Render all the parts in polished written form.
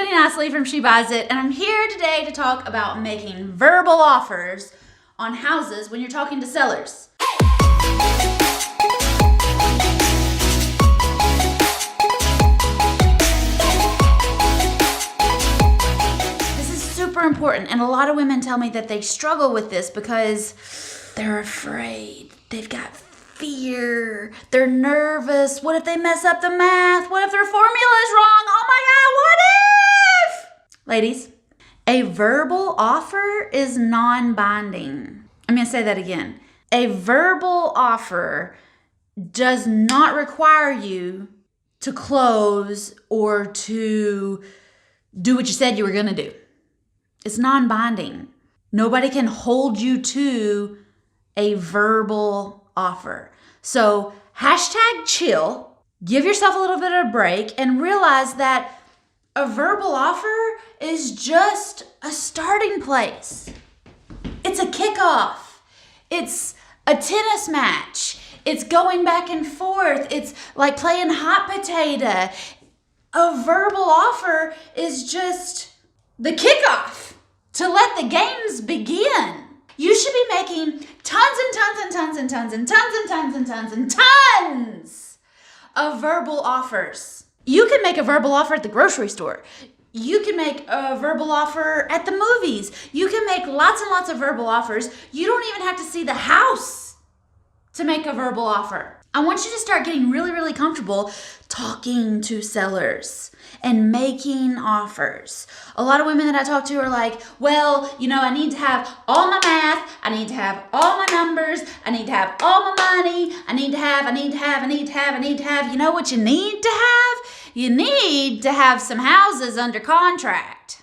Whitney Nicely from She Buys It, and I'm here today to talk about making verbal offers on houses when you're talking to sellers. This is super important, and a lot of women tell me that they struggle with this because they're afraid. They've got fear. They're nervous. What if they mess up the math? What if their formula is wrong? Oh my God, what if? Ladies, a verbal offer is non-binding. I'm going to say that again. A verbal offer does not require you to close or to do what you said you were going to do. It's non-binding. Nobody can hold you to a verbal offer. So #chill, give yourself a little bit of a break and realize that a verbal offer is just a starting place. It's a kickoff. It's a tennis match. It's going back and forth. It's like playing hot potato. A verbal offer is just the kickoff to let the games begin. You should be making tons of verbal offers. You can make a verbal offer at the grocery store. You can make a verbal offer at the movies. You can make lots and lots of verbal offers. You don't even have to see the house to make a verbal offer. I want you to start getting really, really comfortable talking to sellers and making offers. A lot of women that I talk to are like, well, I need to have all my math. I need to have all my numbers. I need to have all my money. I need to have. You know what you need to have? You need to have some houses under contract.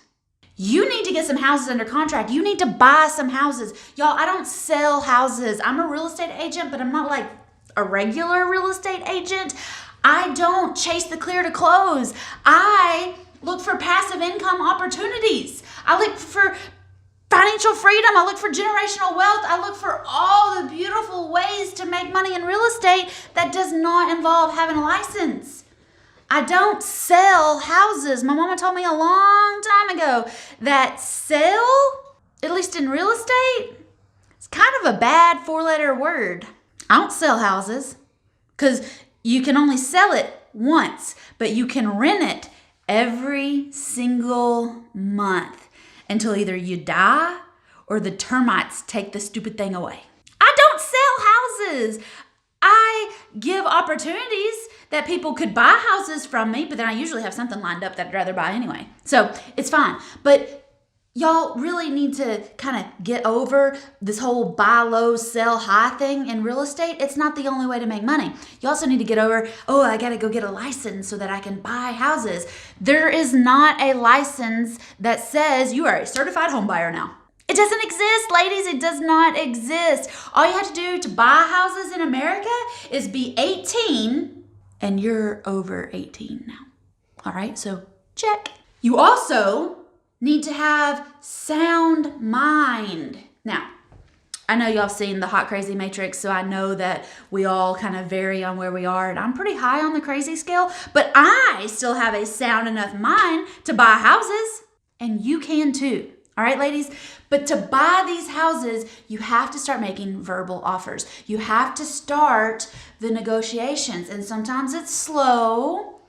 You need to get some houses under contract. You need to buy some houses. Y'all, I don't sell houses. I'm a real estate agent, but I'm not like a regular real estate agent. I don't chase the clear to close. I look for passive income opportunities. I look for financial freedom. I look for generational wealth. I look for all the beautiful ways to make money in real estate that does not involve having a license. I don't sell houses. My mama told me a long time ago that sell, at least in real estate, it's kind of a bad four-letter word. I don't sell houses because you can only sell it once, but you can rent it every single month until either you die or the termites take the stupid thing away. I don't sell houses. I give opportunities that people could buy houses from me, but then I usually have something lined up that I'd rather buy anyway. So it's fine. But y'all really need to kind of get over this whole buy low, sell high thing in real estate. It's not the only way to make money. You also need to get over, I got to go get a license so that I can buy houses. There is not a license that says you are a certified home buyer now. It doesn't exist, ladies. It does not exist. All you have to do to buy houses in America is be 18, and you're over 18 now. All right, so check. You also need to have sound mind. Now, I know y'all have seen the Hot Crazy Matrix, so I know that we all kind of vary on where we are, and I'm pretty high on the crazy scale, but I still have a sound enough mind to buy houses, and you can too. All right, ladies? But to buy these houses, you have to start making verbal offers. You have to start the negotiations, and sometimes it's slow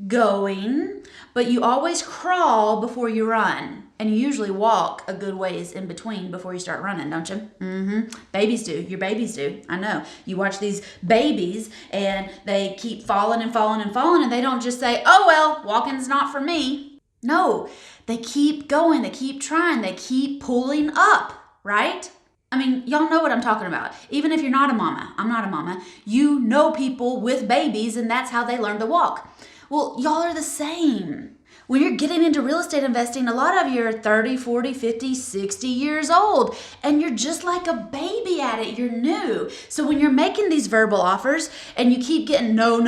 going, but you always crawl before you run, and you usually walk a good ways in between before you start running, don't you? Babies do. Your babies do. I know. You watch these babies, and they keep falling, and they don't just say, oh, well, walking's not for me. No, they keep going. They keep trying. They keep pulling up, right? I mean, y'all know what I'm talking about. Even if you're not a mama, I'm not a mama, you know people with babies, and that's how they learn to walk. Well, y'all are the same. When you're getting into real estate investing, a lot of you are 30, 40, 50, 60 years old, and you're just like a baby at it. You're new. So when you're making these verbal offers and you keep getting no,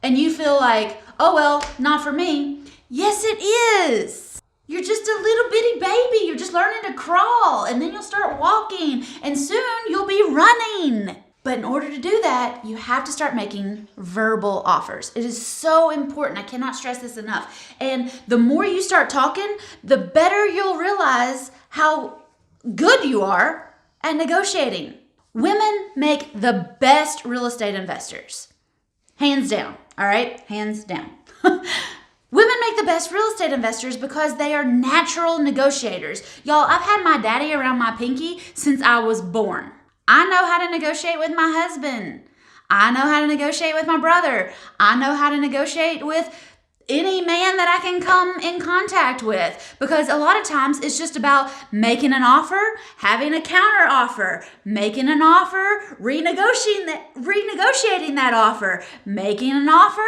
and you feel like, oh, well, not for me. Yes, it is. You're just a little bitty baby. You're just learning to crawl, and then you'll start walking, and soon you'll be running. But in order to do that, you have to start making verbal offers. It is so important. I cannot stress this enough. And the more you start talking, the better you'll realize how good you are at negotiating. Women make the best real estate investors. Hands down, all right? Hands down. Women make the best real estate investors because they are natural negotiators. Y'all, I've had my daddy around my pinky since I was born. I know how to negotiate with my husband. I know how to negotiate with my brother. I know how to negotiate with any man that I can come in contact with, because a lot of times it's just about making an offer, having a counter offer, making an offer, renegotiating that offer, making an offer,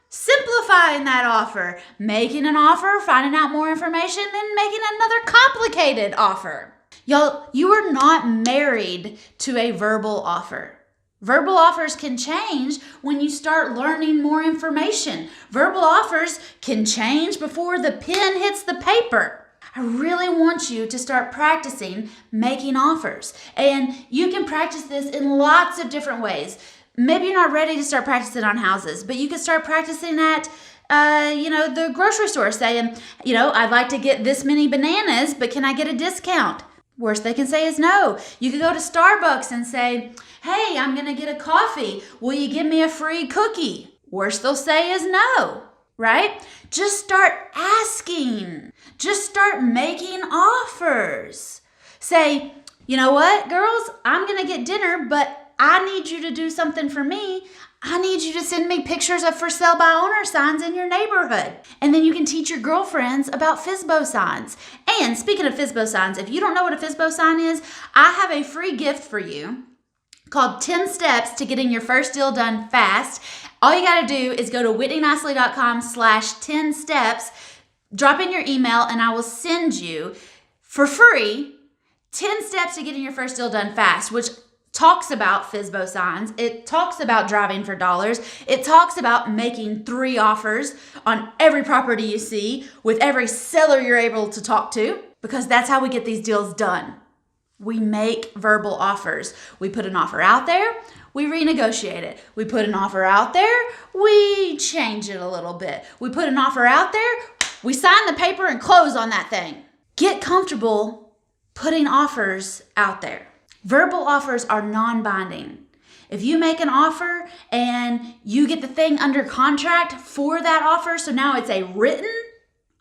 simplifying that offer, making an offer, finding out more information, then making another complicated offer. Y'all, you are not married to a verbal offer. Verbal offers can change when you start learning more information. Verbal offers can change before the pen hits the paper. I really want you to start practicing making offers. And you can practice this in lots of different ways. Maybe you're not ready to start practicing on houses, but you can start practicing at the grocery store, saying, I'd like to get this many bananas, but can I get a discount? Worst they can say is no. You could go to Starbucks and say, hey, I'm going to get a coffee. Will you give me a free cookie? Worst they'll say is no, right? Just start asking. Just start making offers. Say, you know what, girls? I'm going to get dinner, but I need you to do something for me. I need you to send me pictures of for sale by owner signs in your neighborhood. And then you can teach your girlfriends about FSBO signs. And speaking of FSBO signs, if you don't know what a FSBO sign is, I have a free gift for you called 10 Steps to Getting Your First Deal Done Fast. All you got to do is go to whitneynicely.com/10 steps, drop in your email, and I will send you for free 10 steps to getting your first deal done fast, which talks about FSBO signs. It talks about driving for dollars. It talks about making 3 offers on every property you see with every seller you're able to talk to, because that's how we get these deals done. We make verbal offers. We put an offer out there, we renegotiate it. We put an offer out there, we change it a little bit. We put an offer out there, we sign the paper and close on that thing. Get comfortable putting offers out there. Verbal offers are non-binding. If you make an offer and you get the thing under contract for that offer, so now it's a written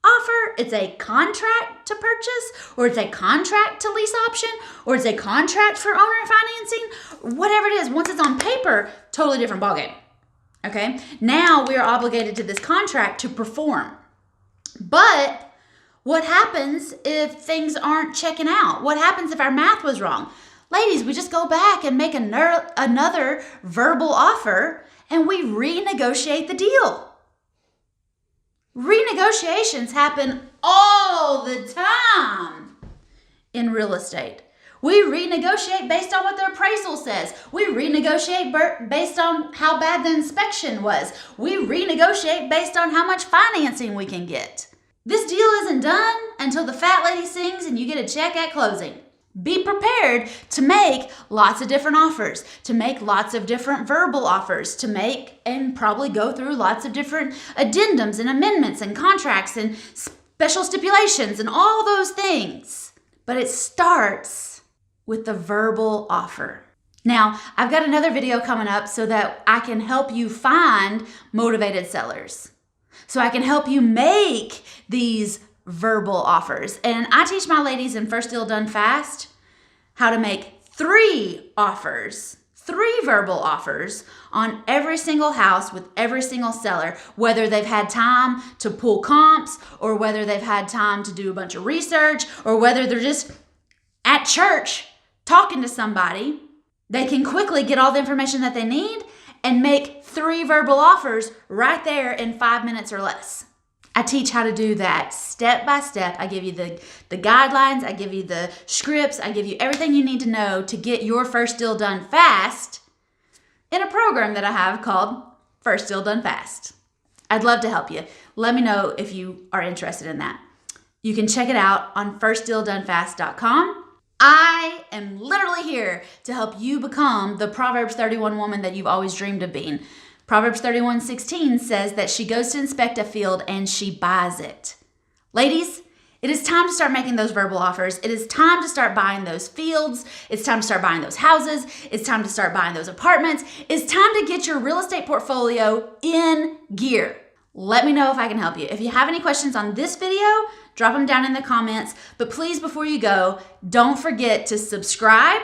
offer, it's a contract to purchase, or it's a contract to lease option, or it's a contract for owner financing, whatever it is, once it's on paper, totally different ballgame. Okay? Now we are obligated to this contract to perform. But what happens if things aren't checking out? What happens if our math was wrong? Ladies, we just go back and make another verbal offer and we renegotiate the deal. Renegotiations happen all the time in real estate. We renegotiate based on what the appraisal says. We renegotiate based on how bad the inspection was. We renegotiate based on how much financing we can get. This deal isn't done until the fat lady sings and you get a check at closing. Be prepared to make lots of different offers, to make lots of different verbal offers, to make and probably go through lots of different addendums and amendments and contracts and special stipulations and all those things. But it starts with the verbal offer. Now, I've got another video coming up so that I can help you find motivated sellers. So I can help you make these verbal offers. And I teach my ladies in First Deal Done Fast how to make 3 offers, 3 verbal offers on every single house with every single seller, whether they've had time to pull comps or whether they've had time to do a bunch of research or whether they're just at church talking to somebody. They can quickly get all the information that they need and make 3 verbal offers right there in 5 minutes or less. I teach how to do that step by step. I give you the guidelines, I give you the scripts, I give you everything you need to know to get your first deal done fast in a program that I have called First Deal Done Fast. I'd love to help you. Let me know if you are interested in that. You can check it out on firstdealdonefast.com. I am literally here to help you become the Proverbs 31 woman that you've always dreamed of being. Proverbs 31:16 says that she goes to inspect a field and she buys it. Ladies, it is time to start making those verbal offers. It is time to start buying those fields. It's time to start buying those houses. It's time to start buying those apartments. It's time to get your real estate portfolio in gear. Let me know if I can help you. If you have any questions on this video, drop them down in the comments. But please, before you go, don't forget to subscribe.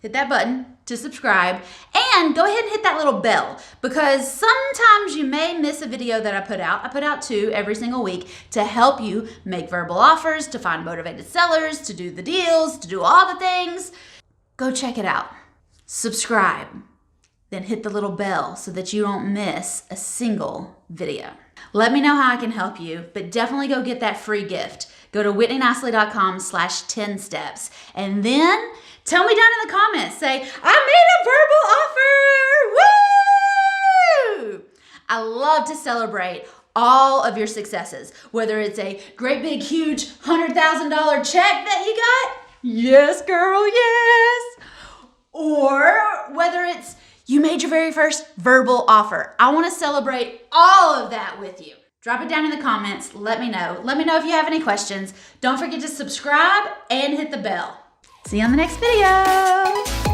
Hit that button to subscribe and go ahead and hit that little bell, because sometimes you may miss a video that I put out. I put out 2 every single week to help you make verbal offers, to find motivated sellers, to do the deals, to do all the things. Go check it out. Subscribe. Then hit the little bell so that you don't miss a single video. Let me know how I can help you, but definitely go get that free gift. Go to whitneynicely.com/10 steps. And then tell me down in the comments, say, I made a verbal offer, woo! I love to celebrate all of your successes, whether it's a great big huge $100,000 check that you got, yes girl, yes, or whether it's you made your very first verbal offer. I want to celebrate all of that with you. Drop it down in the comments. Let me know. Let me know if you have any questions. Don't forget to subscribe and hit the bell. See you on the next video.